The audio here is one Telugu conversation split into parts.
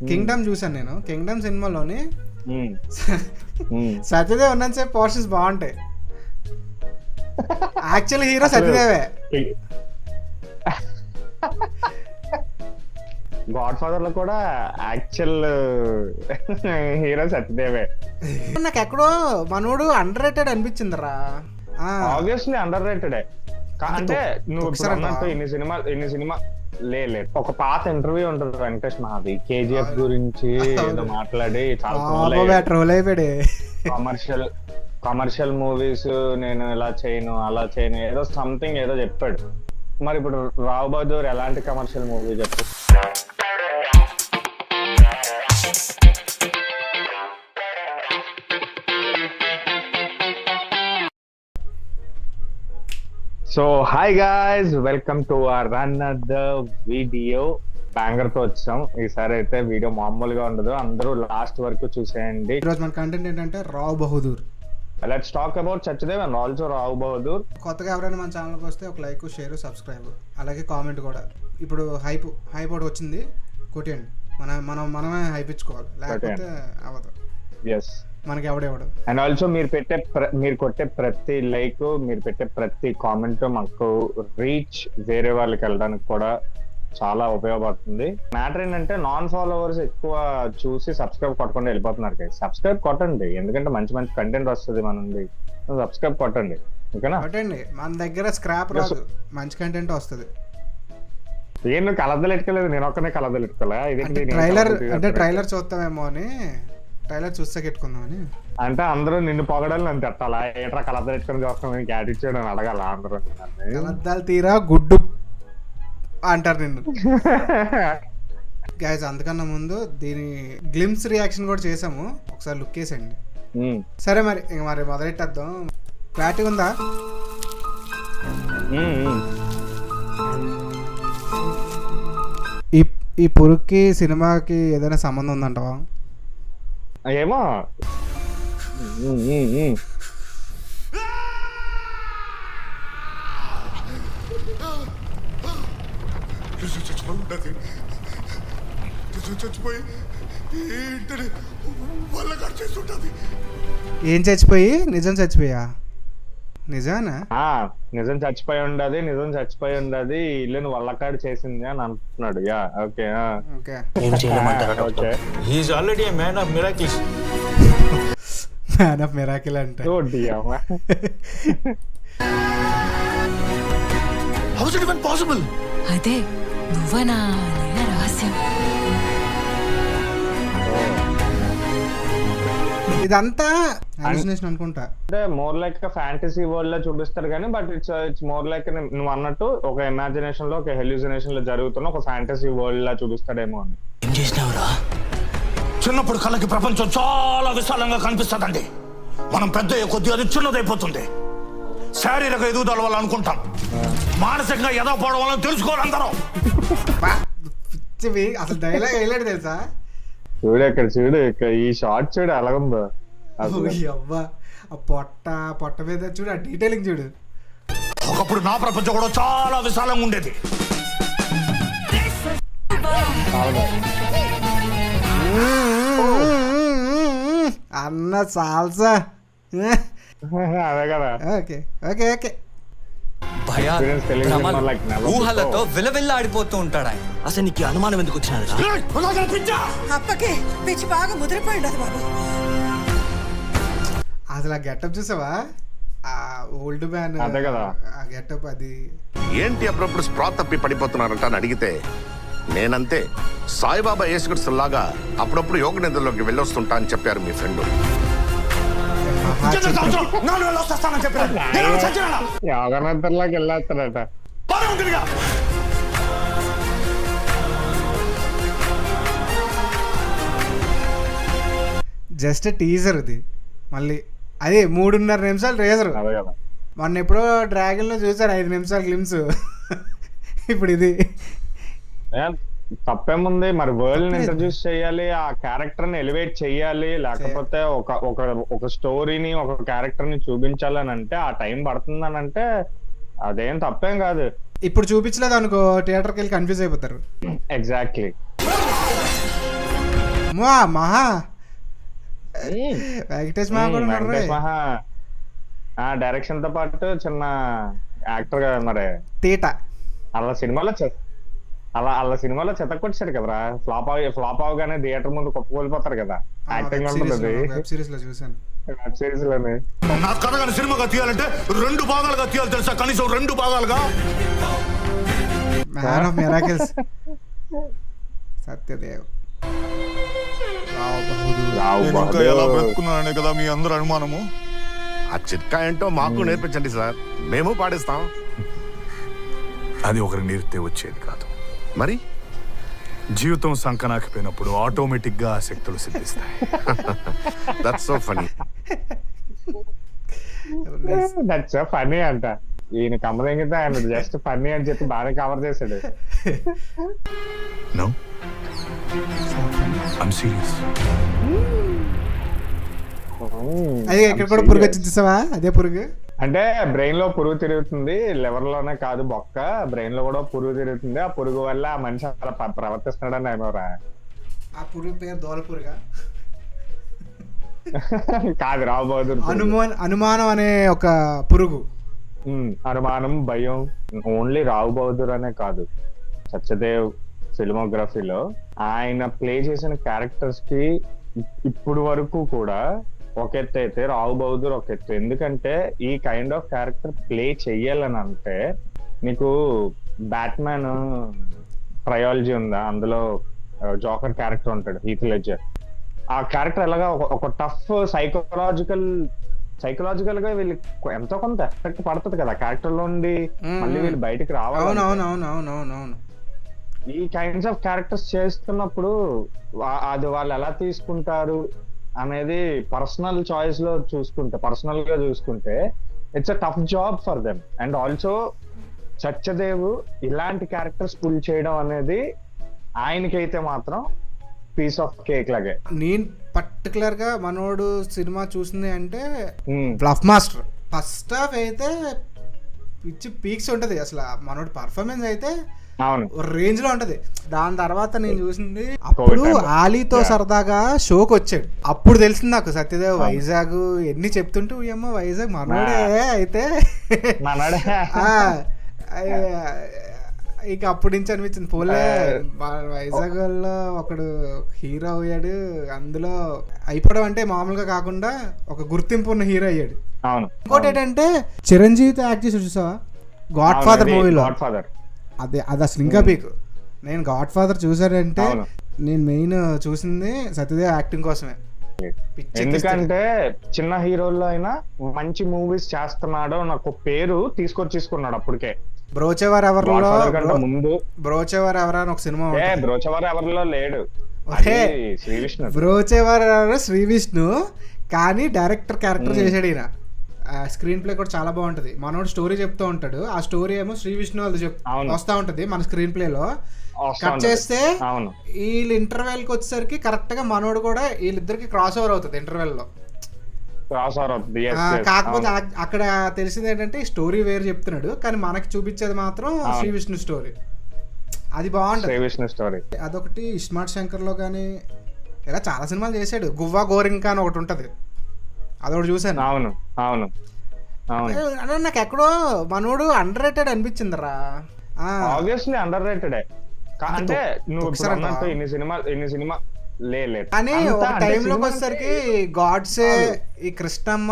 కింగ్డమ్ చూసాను నేను. కింగ్డమ్ సినిమాలోని ఉమ్, సత్యదేవ్ ఉన్నంతసేపు పోర్షన్స్ బాగుంటాయి. యాక్చువల్ హీరో సత్యదేవే. గాడ్ ఫాదర్ లో కూడా యాక్చువల్ హీరో సత్యదేవే. నాకు ఎక్కడో మనోడు అండర్ రేటెడ్ అనిపించిందిరా. Obviously underrated. అంటే నువ్వు ఇప్పుడు ఒకసారి అన్నట్టు ఇన్ని సినిమా లేదు. ఒక పాత ఇంటర్వ్యూ ఉంటుంది వెంకటేష్ మహాది కేజీఎఫ్ గురించి ఏదో మాట్లాడి చాలా ట్రోల్ అయిపోయాడు. కమర్షియల్ మూవీస్ నేను ఇలా చేయను అలా చేయను ఏదో సంథింగ్ ఏదో చెప్పాడు. మరి ఇప్పుడు రావు బహదూర్ ఎలాంటి కమర్షియల్ మూవీ చెప్పు? So hi guys, welcome to our another video. Banger తో వచ్చాం. ఈసారి అయితే వీడియో మామూలుగా ఉండదు, అందరూ లాస్ట్ వరకు చూసేయండి. ఈరోజు మన కంటెంట్ ఏంటంటే Rao Bahadur. Let's talk about Satyadev and also Rao Bahadur. కొత్తగా ఎవరైనా మన ఛానల్కి వస్తే ఒక లైక్, షేర్, సబ్స్క్రైబ్, అలాగే కామెంట్ కూడా. ఇప్పుడు హైప్ ఒకటి వచ్చింది, కొట్టేయండి. మనమే హైప్ ఇచ్చుకోవాలి, లేకపోతే అవ్వదు. ఎస్, మనకి ఎవడెవడు. అండ్ ఆల్సో మీరు కొట్టే ప్రతి లైక్, మీరు పెట్టే ప్రతి కామెంట్ మాకు రీచ్ వేరే వాళ్ళకి వెళ్ళడానికి కూడా చాలా ఉపయోగపడుతుంది. మ్యాటర్ ఏంటంటే నాన్ ఫాలోవర్స్ ఎక్కువ చూసి సబ్స్క్రైబ్ కొట్టకుండా వెళ్ళిపోతున్నారు. సబ్స్క్రైబ్ కొట్టండి, ఎందుకంటే మంచి మంచి కంటెంట్ వస్తుంది మన నుండి. సబ్స్క్రైబ్ కొట్టండి, ఓకేనా? కొట్టండి, మన దగ్గర స్క్రాప్ రాదు, మంచి కంటెంట్ వస్తుంది. ఏం నువ్వు కలద్దలు ఎట్టుకోలేదు, నేను ఒక్కనే కలద్దలు ఎట్టుకోలే. ట్రైలర్ చూస్తామేమో అని, ట్రైలర్ చూస్తే పెట్టుకుందామని. అంటే అందరూ నిన్ను పొగడాలి, నన్ను తిట్టాలా? ఏట్రా కలద్దలు ఎట్టుకొని చూస్తాం, యాటిట్యూడ్ అని అడగాల అందరూ. కలద్దాలు తీరా గుడ్డు అంటారు నిన్ను. గైస్, అందుకన్నా ముందు దీని గ్లిమ్స్ రియాక్షన్ కూడా చేసాము, ఒకసారి లుక్ వేసండి. సరే మరి మొదలెట్టేద్దాం. క్లారిటీ ఉందా? ఈ పురుగుకి సినిమాకి ఏదైనా సంబంధం ఉందంటావా? ఏమో. ఏం చచ్చిపోయి? నిజం చచ్చిపోయా? నిజానా? నిజం చచ్చిపోయి ఉండదు, ఇల్లుని వల్లకాడు చేసింది అని అంటున్నాడు. Yeah, okay okay. He's already a man of miracles. Man of miracle అంటే How is it even possible? అదే నువ్వనా రహస్యం. ఇదంతా హాలుసినేషన్ అనుకుంటా. అంటే మోర్ లైక్ ఫ్యాంటసీ వరల్డ్ లో చూపిస్తారు కానీ, బట్ ఇట్స్ మోర్ లైక్ నువ్వు అన్నట్టు ఒక ఇమాజినేషన్ లో, ఒక హెల్యూసినేషన్ లో జరుగుతున్న ఒక ఫ్యాంటసీ వరల్డ్ లా చూపిస్తాడేమో అని. ఏం చేసినావురా? చిన్నప్పుడు కళ్ళకి ప్రపంచం చాలా విశాలంగా కనిపిస్తుందండి. మనం పెద్ద కొద్ది అది చిన్నదైపోతుంది. శారీరక ఎదుగుదల వల్ల అనుకుంటాం, మానసికంగా ఎదగపోవడం వల్ల తెలుసుకోవాలి అందరం. అసలు డైలాగ్ వేయలేడు తెలుసా? చూడు ఈ షార్ట్ చూడు ఎలాగుందో. అవ్వా, ఆ పొట్ట మీద చూడు, ఆ డీటెయిలింగ్ చూడు. ఒకప్పుడు నా ప్రపంచం కూడా చాలా విశాలంగా ఉండేది. అన్న సాల్సా. అదే కదా. Okay okay okay. ఊహలతో విలవిల్లాడిపోతూ ఉంటాడు ఆయన. అసలు నీకు అనుమానం ఎందుకు వచ్చినది? అప్పకే పిచ్చి బాగా ముదిరిపోయింది బాబు. అసలు ఆ గెటప్ చూసావా? ఆ ఓల్డ్ మ్యాన్ అదే కదా ఆ గెటప్. అది ఏంటి అప్పుడప్పుడు స్ప్రా తప్పి పడిపోతున్నారంట అని అడిగితే నేనంతే సాయిబాబా యేసుక్రీస్తులాగా అప్పుడప్పుడు యోగ నిద్రలోకి వెళ్ళొస్తుంటా అని చెప్పారు మీ ఫ్రెండ్. యోగనంతర్లోకి వెళ్ళేస్తాడట. జస్ట్ టీజర్ ఇది. మళ్ళీ అదే 3.5 నిమిషాలు రేజర్. మొన్న ఎప్పుడో డ్రాగన్ లో చూసారు 5 నిమిషాలు గ్లిమ్స్. ఇప్పుడు ఇది తప్పేముంది? మరి వరల్డ్ ఇంట్రడ్యూస్ చేయాలి, ఆ క్యారెక్టర్ ని ఎలివేట్ చేయాలి, లేకపోతే ఒక స్టోరీని, ఒక క్యారెక్టర్ ని చూపించాలని అంటే ఆ టైం పడుతుందని అంటే అదేం తప్పేం కాదు. ఇప్పుడు చూపించలేదు అనుకో, థియేటర్కి వెళ్ళి కన్ఫ్యూజ్ అయిపోతారు. ఎగ్జాక్ట్లీ. అమ్మో మహా వెంకటేష్ మహా కూడా ఉన్నాడు రే. వెంకటేష్ మహా డైరెక్షన్ తో పాటు చిన్న యాక్టర్ కదా మరి. తీట అలా సినిమాలో చెతకొచ్చాడు కదరా. ఫ్లాప్ అవగానే థియేటర్ ముందు కుప్పకూలిపోతారు కదా. యాక్టింగ్ ఉంటుంది వెబ్ సిరీస్ లో చూసాను. వెబ్ సిరీస్ లోనే. నా కథ కానీ సినిమాగా తీయాలంటే 2 భాగాలుగా తీయాలి తెలుసా, కనీసం 2 భాగాలుగా. Man of miracles Satyadev. నేను ఇంకా ఎలా బ్రతుకున్నాననే కదా మీ అందరు అనుమానము. ఆ చిట్కా ఏంటో మాకు నేర్పించండి సార్, మేము పాటిస్తాం. అది ఒకరి నేర్తే వచ్చేది కాదు. మరి జీవితం సంకనాకిపోయినప్పుడు ఆటోమేటిక్ గా ఆ శక్తులు సిద్ధిస్తాయి. That's so funny. That's funny అంట. ఈయన కమరింగితే ఆయన జస్ట్ ఫన్నీ అని చెప్పి బాగా కవర్ చేశాడు. No I'm serious. అదే ఇక్కడ కూడా పురుగు వచ్చింది చూసావా? అదే పురుగు అంటే బ్రెయిన్ లో పురుగు తిరుగుతుంది, లివర్ లోనే కాదు బొక్క, బ్రెయిన్ లో కూడా పురుగు తిరుగుతుంది. ఆ పురుగు వల్ల ఆ మనిషి అలా ప్రవర్తిస్తున్నాడని ఏమోరా. ఆ పురుగు పేరు దోల పురుగా కాదు, రావు బహదూర్. అనుమానం అనే ఒక పురుగు. అనుమానం, భయం. ఓన్లీ రావు బహదూర్ అనే కాదు, సత్యదేవ్ ఫిల్మోగ్రఫీలో ఆయన ప్లే చేసిన క్యారెక్టర్స్ కి ఇప్పుడు వరకు కూడా ఒక ఎత్తు అయితే రావు బహదూర్ ఒక ఎత్తు. ఎందుకంటే ఈ కైండ్ ఆఫ్ క్యారెక్టర్ ప్లే చెయ్యాలని అంటే, నీకు బ్యాట్మ్యాన్ ట్రయాలజీ ఉందా, అందులో జోకర్ క్యారెక్టర్ ఉంటాడు, హీత్ లెడ్జర్. ఆ క్యారెక్టర్ ఎలాగా ఒక టఫ్ సైకలాజికల్ గా వీళ్ళకి ఎంతో కొంత ఎఫెక్ట్ పడుతుంది కదా క్యారెక్టర్ లో ఉండి మళ్ళీ వీళ్ళు బయటకు రావాలి. అవునవునవునవునవును. ఈ కైండ్స్ ఆఫ్ క్యారెక్టర్స్ చేస్తున్నప్పుడు అది వాళ్ళు ఎలా తీసుకుంటారు అనేది పర్సనల్ చాయిస్ లో చూసుకుంటే, పర్సనల్ గా చూసుకుంటే it's a tough job for them. And also Satyadev ఇలాంటి క్యారెక్టర్స్ పుల్ చేయడం అనేది ఆయనకైతే మాత్రం పీస్ ఆఫ్ కేక్ లాగే. నేను పర్టికులర్ గా మనోడు సినిమా చూసింది అంటే బ్లఫ్ మాస్టర్. ఫస్ట్ హాఫ్ అయితే పిచ్చి పీక్స్ ఉంటది, అసలు మనోడు పర్ఫార్మెన్స్ అయితే రేంజ్ లో ఉంటది. దాని తర్వాత నేను చూసింది అప్పుడు ఆలీతో సరదాగా షోకి వచ్చాడు. అప్పుడు తెలిసింది నాకు సత్యదేవ్ వైజాగ్ ఎన్ని చెప్తుంటే ఏమో వైజాగ్ మనోడే అయితే ఇక అప్పటి నుంచి అనిపించింది పోలే వైజాగ్ లో ఒకడు హీరో అయ్యాడు. అందులో అయిపోవడం అంటే మామూలుగా కాకుండా ఒక గుర్తింపు ఉన్న హీరో అయ్యాడు. ఇంకోటి ఏంటంటే చిరంజీవితో యాక్ట్ చేసి చూసావా గాడ్ ఫాదర్ మూవీలో? అది అసలు ఇంకా పీక్. నేను గాడ్ ఫాదర్ చూసానంటే నేను మెయిన్ చూసింది సత్యదేవ్ యాక్టింగ్ కోసమే. ఎందుకంటే చిన్న హీరోల్లో అయినా మంచి మూవీస్ చేస్తున్నాడు నాకు పేరు తీసుకొచ్చేసుకున్నాడు అప్పటికే. బ్రోచెవర్ ఎవరిలో ముందు బ్రోచెవర్ ఎవరా అని ఒక సినిమా, బ్రోచెవర్ ఎవరిలో లేడు, బ్రోచెవర్ ఎవరు శ్రీ విష్ణు, కానీ డైరెక్టర్ క్యారెక్టర్ చేశాడు ఈయన. స్క్రీన్ ప్లే కూడా చాలా బాగుంటది. మనోడు స్టోరీ చెప్తూ ఉంటాడు, ఆ స్టోరీ ఏమో శ్రీ విష్ణు వాళ్ళు వస్తా ఉంటది మన స్క్రీన్ ప్లే లో. కట్ చేస్తే వీళ్ళు ఇంటర్వెల్ కి వచ్చేసరికి కరెక్ట్ గా మనోడు కూడా వీళ్ళిద్దరికి క్రాస్ ఓవర్ అవుతుంది ఇంటర్వెల్ లో. కాకపోతే అక్కడ తెలిసింది ఏంటంటే స్టోరీ వేరు చెప్తున్నాడు, కానీ మనకి చూపించేది మాత్రం శ్రీ విష్ణు స్టోరీ. అది బాగుంటది. అదొకటి ఇస్మార్ట్ శంకర్ లో కానీ ఇలా చాలా సినిమాలు చేశాడు. గువ్వా గోరింకా అని ఒకటి ఉంటది, అదొకటి చూసాను. అవును అవును అవును. నాకు ఎక్కడో మనోడు అండర్ రేటెడ్ అనిపించిందిరా. Obviously underrated. అంటే నువ్వు ఇన్ని సినిమా కానీ ఒక టైంలోకి వచ్చేసరికి గాడ్సే, ఈ కృష్ణమ్మ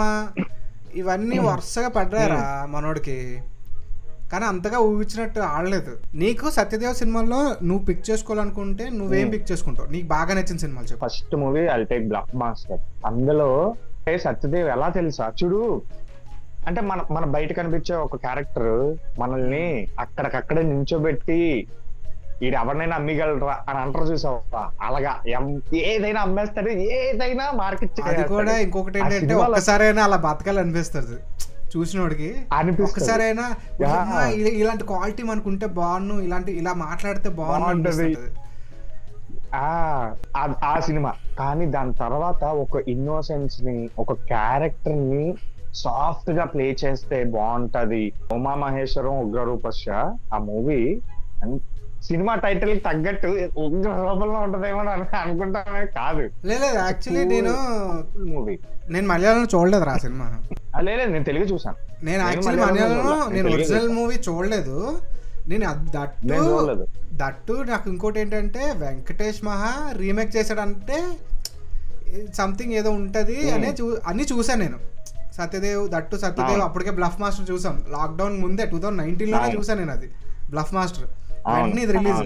ఇవన్నీ వరుసగా పడ్డారా మనోడికి, కానీ అంతగా ఊహించినట్టు ఆడలేదు. నీకు సత్యదేవ్ సినిమాల్లో నువ్వు పిక్ చేసుకోవాలనుకుంటే నువ్వేం పిక్ చేసుకుంటావు? నీకు బాగా నచ్చిన సినిమాలు చెప్పు. First movie I'll take Black Master. అందులో సత్యదేవ్ ఎలా తెలుసా చూడు, అంటే మన బయట కనిపించే ఒక క్యారెక్టర్ మనల్ని అక్కడికక్కడే నించోబెట్టి ఈడు ఎవరినైనా అమ్మిగలరా అని అంటారు చూసావా, అలాగా ఏదైనా అమ్మేస్తాడు, ఏదైనా మార్కెట్. అది కూడా ఇంకొకటి ఏంటంటే ఒక్కసారైనా అలా బతకాలి అనిపిస్తుంది చూసినోడికి. ఒక్కసారైనా ఇలాంటి క్వాలిటీ మనకు ఉంటే బాగున్ను, ఇలా మాట్లాడితే బాగుంటుంది ఆ సినిమా. కానీ దాని తర్వాత ఒక ఇన్నోసెన్స్ ని, ఒక క్యారెక్టర్ ని సాఫ్ట్ గా ప్లే చేస్తే బాగుంటది. ఉమా మహేశ్వరం ఉగ్రరూపశ్య ఆ మూవీ సినిమా టైటిల్ కి తగ్గట్టు ఉగ్ర రూపంలో ఉంటదేమో అని అనుకుంటానే కాదు. లేదు యాక్చువల్లీ మూవీ నేను మలయాళంలో చూడలేదు రా సినిమా. లేదు నేను తెలుగు చూసాను. నేను యాక్చువల్లీ మలయాళంలో నేను ఒరిజినల్ మూవీ చూడలేదు. నేను దట్టు నాకు ఇంకోటి ఏంటంటే వెంకటేష్ మహా రీమేక్ చేశాడంటే సంథింగ్ ఏదో ఉంటది అన్ని చూసాను నేను. సత్యదేవ్ అప్పటికే బ్లఫ్ మాస్టర్ చూసాం లాక్డౌన్ ముందే 2019లోనే చూసాను నేను. అది బ్లఫ్ మాస్టర్ వెంటనే ఇది రిలీజ్.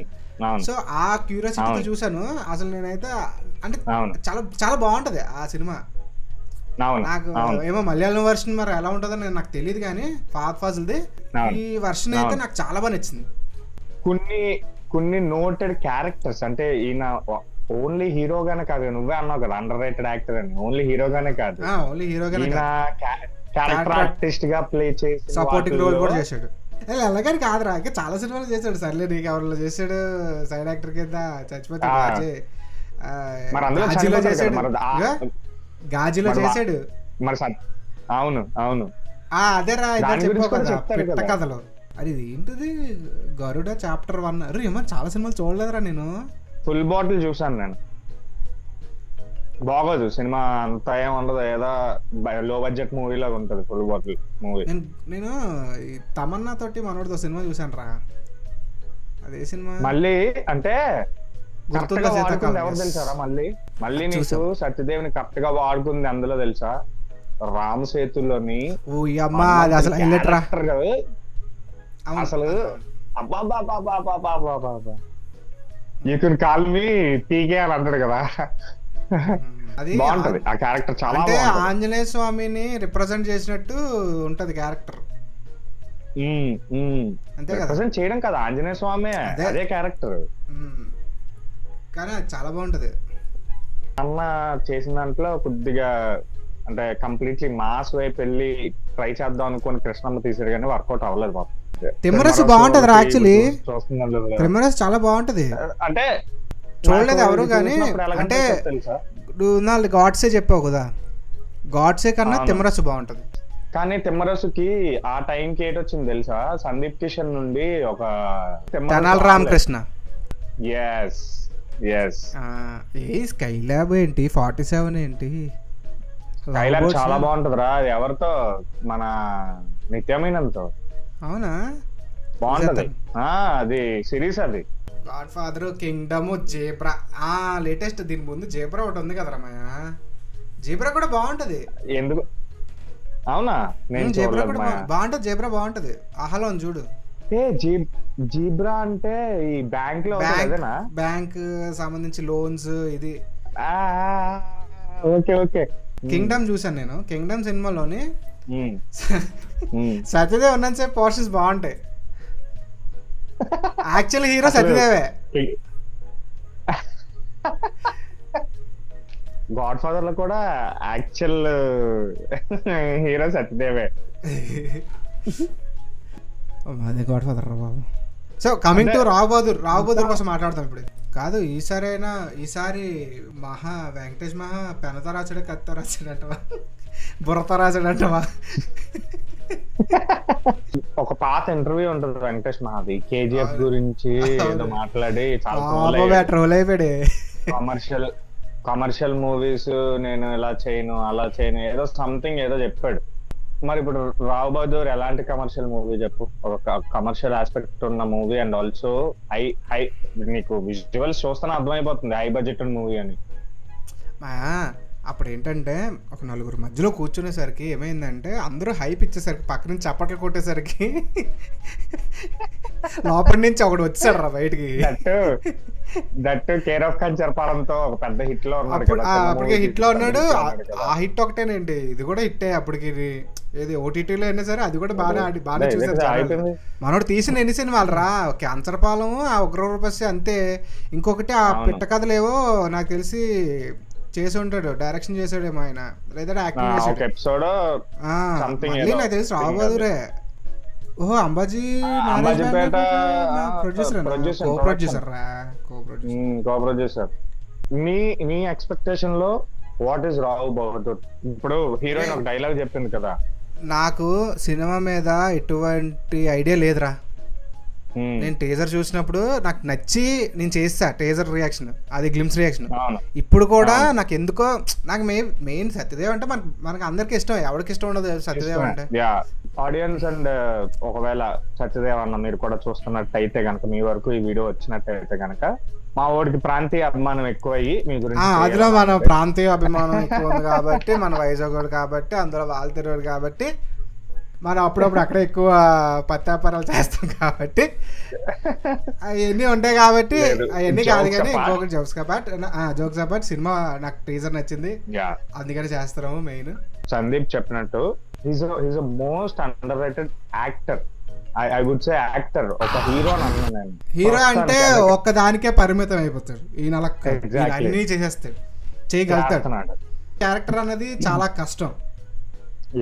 సో ఆ క్యూరియాసిటీతో చూసాను. అసలు నేనైతే అంటే చాలా చాలా బాగుంటది ఆ సినిమా. నాకు ఏమో మలయాళం వర్షన్ మరి ఎలా ఉంటుందో నాకు తెలియదు కానీ ఫాద్ ఫాజిల్ది ఈ వర్షన్ అయితే నాకు చాలా బాగా నచ్చింది. కొన్ని నోటెడ్ క్యారెక్టర్స్ అంటే ఈయన ఓన్లీ హీరోగానే కాదు, నువ్వే అన్నావు కదా అండర్ రేటెడ్ యాక్టర్ అని. ఓన్లీ హీరోగానే కాదు, క్యారెక్టర్ ఆర్టిస్ట్ గా ప్లే చేసి సపోర్టింగ్ రోల్ కూడా చేశాడు. అలాగని కాదురా, ఇంకా చాలా సినిమాలు చేశాడు. సర్లే నీకు ఎవరిలో చేశాడు సైడ్ యాక్టర్ కింద చచ్చిపోతాడు. గాజీలో చేశాడు. అవును అవును అదేరా చెప్పావు కథలో. అది ఏంటిది గరుడ చాప్టర్ 1. అరే ఏమో చాలా సినిమాలు చూడలేదురా నేను. ఫుల్ బాటిల్ చూసాను నేను. బాగోదు సినిమా, అంత ఏం ఉండదు, ఏదో లో బడ్జెట్ మూవీ లాగా ఉంటది ఫుల్ బాటిల్ మూవీ. నేను తమన్నా తోటి మనోడితో సినిమా చూసాను రా. అదే సినిమా మళ్ళీ అంటే ఎవరు తెలుసారా? మళ్ళీ నీకు సత్యదేవిని కరెక్ట్ గా వాడుకుంది అందులో తెలుసా? రామ్ సేతులోని అసలు అబ్బా యూ కెన్ కాల్ మీ పీకే అని అంటాడు కదా. అది బాగుంటది ఆ క్యారెక్టర్ చాలా. అంటే ఆంజనేయ స్వామిని రిప్రజెంట్ చేసినట్టు ఉంటది క్యారెక్టర్. అంతే కదా, రిప్రజెంట్ చేయడం కదా ఆంజనేయ స్వామి, అదే క్యారెక్టర్. కానీ చాలా బాగుంటది. అన్న చేసిన దాంట్లో కొద్దిగా అంటే కంప్లీట్లీ మాస్ వైపు వెళ్ళి ట్రై చేద్దాం అనుకుని కృష్ణమ్మ తీసారు కానీ వర్కౌట్ అవ్వలేదు పాపం. తిమ్మరసు బాగుంటది రా యాక్చువల్లీ. తిమ్మరసు చాలా బాగుంటది. అంటే చూడలేదు ఎవరు కానీ, అంటే నువ్వు గాడ్సే చెప్పావు కదా, గాడ్సే కన్నా తిమ్మరసు బాగుంటది. కానీ తిమ్మరసుకి ఆ టైంకి ఏటొచ్చింది తెలుసా? సందీప్ కిషన్ నుండి ఒక తెనాలి రామకృష్ణ. స్కైలాబ్ ఏంటి 47 ఏంటి, స్కైలాబ్ చాలా బాగుంటదిరా. ఎవరితో? మన నిత్యమైనంతో. అవునా? బాగుంటది అది సిరీస్. అది God father, Kingdom, zebra. Latest దీని ముందు జేబ్రా ఒకటి ఉంది కదా రమయ్య. జేబ్రా కూడా బాగుంటది. ఎందుకు? అవునా? నేను జేబ్రా కూడా బాగుంటది. జేబ్రా బాగుంటది. ఆహాలో చూడు. జీబ్రా అంటే ఈ బ్యాంక్ లో బ్యాంక్ సంబంధించి లోన్స్ ఇది. Okay okay. కింగ్డమ్ చూసాను నేను. కింగ్డమ్ సినిమాలోని సత్యదేవ్ ఉన్నంతసేపు పోర్షన్స్ బాగుంటాయి. యాక్చువల్ హీరో సత్యదేవే. గాడ్ ఫాదర్ లో కూడా యాక్చువల్ హీరో సత్యదేవే. అదే గాడ్ ఫాదర్ రా బాబు. So coming to Rao Bahadur కోసం మాట్లాడతాం ఇప్పుడు. కాదు ఈసారి మహా వెంకటేష్ మహా పెనతో రాసాడు, కత్తో రాసాడంటవా, బుర్రతో రాసాడంటవా? ఒక పాత ఇంటర్వ్యూ ఉంటుంది వెంకటేష్ మహాది కేజీఎఫ్ గురించి ఏదో మాట్లాడి ట్రోల్ అయిపోయాడు. కమర్షియల్ మూవీస్ నేను ఇలా చేయను అలా చేయను ఏదో సంథింగ్ ఏదో చెప్పాడు. మరి ఇప్పుడు రావు బహదూర్ ఎలాంటి కమర్షియల్ మూవీ చెప్పు? ఒక కమర్షియల్ ఆస్పెక్ట్ ఉన్న మూవీ అండ్ ఆల్సో హై నీకు విజువల్స్ చూస్తేనే అర్థమైపోతుంది హై బడ్జెట్ మూవీ అని. అప్పుడు ఏంటంటే ఒక నలుగురు మధ్యలో కూర్చునేసరికి ఏమైందంటే అందరూ హైప్ ఇచ్చేసరికి పక్క నుంచి చప్పట్లు కొట్టేసరికి లోపల నుంచి ఒకడు వచ్చాడు రా బయటికి. దట్ కేర్ ఆఫ్ కంచర్పాలెంతో ఒక పెద్ద హిట్ లో ఉన్నాడు. అప్పటికే హిట్ లో ఉన్నాడు. ఆ హిట్ ఒకటేనండి, ఇది కూడా హిట్టే. అప్పటికి ఏది ఓటీటీలో అయినా సరే అది కూడా బాగానే చూసారు. మనోడు తీసిన ఎన్ని సినిమాలు రా? క్యాన్సర్పాలెం, ఆ ఉగ్రరూపస్య అంతే. ఇంకొకటి ఆ పిట్ట కథలేవో నాకు తెలిసి చేసి ఉంటాడు, డైరెక్షన్ చేసాడేమో ఆయన, లేదా యాక్టింగ్ చేసాడు. నాకు తెలిసి రావు బహదూరే. ఓహో అంబాజీ ప్రొడ్యూసర్. నీ ఎక్స్పెక్టేషన్ లో వాట్ ఈస్ రావు బహదూర్? ఇప్పుడు హీరోయిన్ ఒక డైలాగ్ చెప్పింది కదా. నాకు సినిమా మీద ఎటువంటి ఐడియా లేదురా. నేను టీజర్ చూసినప్పుడు నాకు నచ్చి నేను చేస్తా టీజర్ రియాక్షన్, అది గ్లిమ్స్ రియాక్షన్. అవును. ఇప్పుడు కూడా నాకు ఎందుకో నాకు మెయిన్ సత్యదేవ్ అంటే మనకు అందరికి ఇష్టం, ఎవరికి ఇష్టం ఉండదు సత్యదేవ్ అంటే. యా ఆడియన్స్ అండ్ ఒకవేళ సత్యదేవ్ అన్న మీరు కూడా చూస్తున్నట్టయితే గనక, మీ వరకు ఈ వీడియో వచ్చినట్టయితే గనక, మా వాడికి ప్రాంతీయ అభిమానం ఎక్కువయ్యి మీ గురించి అందులో మన ప్రాంతీయ అభిమానం ఎక్కువ ఉంది కాబట్టి, మన వైజాగ్ కాబట్టి, అందులో వాల్తెరవాడు కాబట్టి, మనం అప్పుడప్పుడు అక్కడే ఎక్కువ పత్తాపరాలు చేస్తాం కాబట్టి అవన్నీ ఉంటాయి కాబట్టి అవన్నీ కాదు. కానీ ఇంకొకటి జోక్స్ అపార్ట్ సినిమా నాకు టీజర్ నచ్చింది, అందుకని చేస్తాము. మెయిన్ సందీప్ చెప్పినట్టు he's most underrated actor. I would say actor, ఒక హీరో అన్నాను. హీరో అంటే ఒక్క దానికే పరిమితం అయిపోతాడు, ఈయన అన్ని చేసేస్తాడు, చేయగలుగుతాడు. క్యారెక్టర్ అనేది చాలా కష్టం.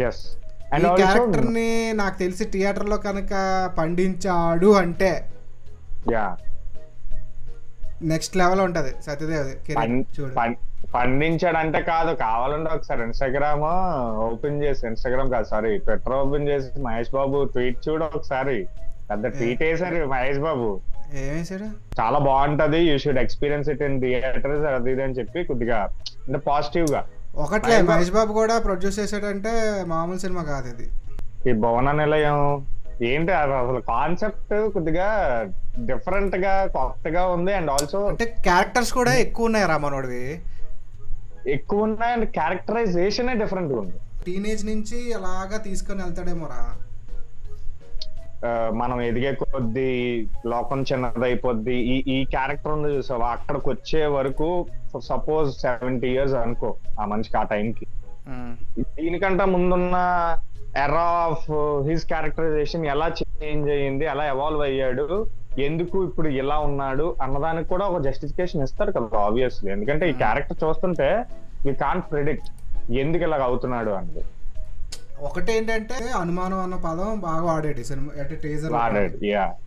ఎస్. ఈ క్యారెక్టర్ ని నాకు తెలిసి థియేటర్ లో కనుక పండించాడు అంటే నెక్స్ట్ లెవెల్ ఉంటది సత్యదేవ్. పండించాడంటే కాదు, కావాలంటే ఒకసారి ఇన్స్టాగ్రామ్ ఓపెన్ చేసి, ఇన్స్టాగ్రామ్ కాదు సారీ ట్విట్టర్ ఓపెన్ చేసి మహేష్ బాబు ట్వీట్ చూడు ఒకసారి. పెద్ద ట్వీట్ వేసారు మహేష్ బాబు, ఏమేసాడు, చాలా బాగుంటది, you should experience it in theatres అది ఇది అని చెప్పి కొద్దిగా అంటే పాజిటివ్ గా. ఒకట్లే మహేష్ బాబు కూడా ప్రొడ్యూస్ చేసాడంటే మామూలు సినిమా కాదు ఇది. ఈ భవన నిలయం ఏంటి అసలు కాన్సెప్ట్ కొద్దిగా డిఫరెంట్ గా కొత్తగా ఉంది. అండ్ ఆల్సో అంటే క్యారెక్టర్స్ కూడా ఎక్కువ ఉన్నాయి రామనోడివి, ఎక్కువ ఉన్నాయి. అండ్ క్యారెక్టరైజేషన్ డిఫరెంట్ గా ఉంది. టీనేజ్ నుంచి అలాగా తీసుకొని వెళ్తాడేమోరా. మనం ఎదిగే కొద్దీ లోకం చిన్నదైపోద్ది. ఈ క్యారెక్టర్ ఉంది చూసావా, అక్కడికి వచ్చే వరకు సపోజ్ 70 years అనుకో ఆ మనిషికి ఆ టైంకి. దీనికంటే ముందున్న ఎరా ఆఫ్ హిస్ క్యారెక్టరైజేషన్ ఎలా చేంజ్ అయ్యింది, ఎలా ఎవాల్వ్ అయ్యాడు, ఎందుకు ఇప్పుడు ఇలా ఉన్నాడు అన్నదానికి కూడా ఒక జస్టిఫికేషన్ ఇస్తారు కదా ఆబ్వియస్లీ. ఎందుకంటే ఈ క్యారెక్టర్ చూస్తుంటే యూ కాంట్ ప్రిడిక్ట్ ఎందుకు ఇలాగ అవుతున్నాడు అనేది. ఒకటేంటంటే అనుమానం అన్న పదం బాగా వాడాడు సినిమా అంటే టీజర్.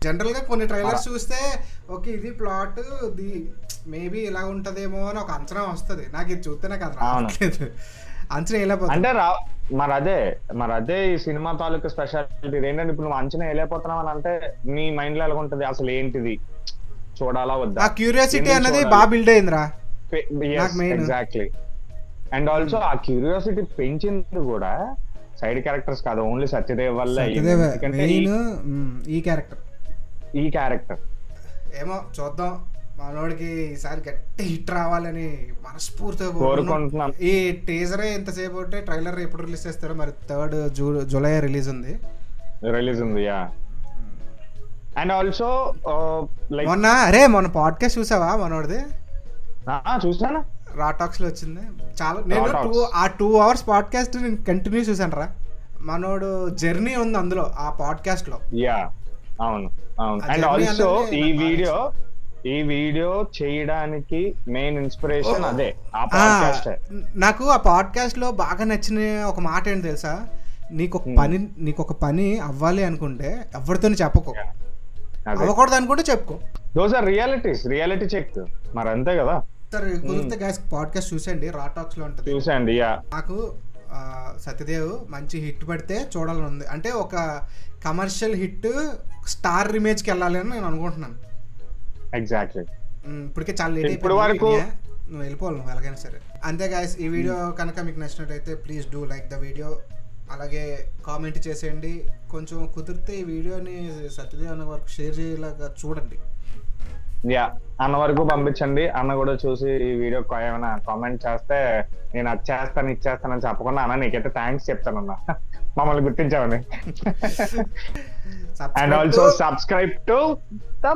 జనరల్ గా కొన్ని ట్రైలర్స్ చూస్తే ఓకే ఇది ప్లాట్ మేబీ ఇలా ఉంటదేమో అని ఒక అంచనా వస్తుంది. నాకు ఇది చూస్తే నాకు అది రావట్లేదు, అంచనా వేయలేకపోతుంది. అంటే మరి అదే ఈ సినిమా తాలూకు స్పెషాలిటీ ఏంటంటే ఇప్పుడు నువ్వు అంచనా వేయలేకపోతున్నావు అని అంటే నీ మైండ్ లో ఎలా ఉంటది, అసలు ఏంటిది చూడాలా వద్దా, ఆ క్యూరియాసిటీ అనేది బాగా బిల్డ్ అయిందిరా. ఎగ్జాక్ట్లీ. అండ్ ఆల్సో ఆ క్యూరియాసిటీ పెంచింది కూడా సైడ్ క్యారెక్టర్స్ కాదు, ఓన్లీ సత్యదేవ్ వల్ల. ఈ క్యారెక్టర్ ఏమో చూద్దాం, మనోడికి ఈసారి గట్టి హిట్ రావాలని మనస్ఫూర్తిగా కోరుకుంటున్నాం. ఈ టీజరే ఇంతసేపు ఉంటే ట్రైలర్ ఎప్పుడు రిలీజ్ చేస్తారో మరి. 3rd July రిలీజ్ ఉంది. అండ్ ఆల్సో మొన్న పాడ్కాస్ట్ చూసావా మనోడిది? చూసానా, రాటాక్స్ లో వచ్చింది చాలా. నేను 2 hours పాడ్కాస్ట్ నేను కంటిన్యూ చూసాను రా. మనోడు జర్నీ ఉంది అందులో ఆ పాడ్కాస్ట్ లో. అవును. అండ్ ఆల్సో ఈ వీడియో చేయడానికి మెయిన్ ఇన్స్పిరేషన్ అదే ఆ పాడ్కాస్ట్. నాకు ఆ పాడ్కాస్ట్ లో బాగా నచ్చిన ఒక మాట ఏంటి తెలుసా, నీకు ఒక పని అవ్వాలి అనుకుంటే ఎవరితో చెప్పకు, అవ్వకూడదు అనుకుంటే చెప్పుకో. Those are reality check. మరి అంతే కదా. సరే కుదిరితే గైస్ పాడ్కాస్ట్ చూసండి, రాటాక్స్ లో ఉంటుంది, చూసండి. నాకు సత్యదేవ్ మంచి హిట్ పడితే చూడాలని ఉంది. అంటే ఒక కమర్షియల్ హిట్ స్టార్ ఇమేజ్ కి వెళ్ళాలి అని నేను అనుకుంటున్నాను. ఎగ్జాక్ట్లీ. ఇప్పటికే చాలా లేట్ అయిపోయింది, నువ్వు వెళ్ళిపోవాలి నువ్వు ఎలాగైనా సరే. అంతే గైస్, ఈ వీడియో కనుక మీకు నచ్చినట్టయితే please do like the video, అలాగే కామెంట్ చేసేయండి. కొంచెం కుదిరితే ఈ వీడియోని సత్యదేవ్ అన్న వరకు షేర్ చేయలాగా చూడండి. అన్న వరకు పంపించండి. అన్న కూడా చూసి ఈ వీడియో ఏమైనా కామెంట్ చేస్తే నేను అది చేస్తాను ఇచ్చేస్తానని చెప్పకుండా అన్న నీకైతే థ్యాంక్స్ చెప్తానన్నా, మమ్మల్ని గుర్తించామని. And also subscribe to the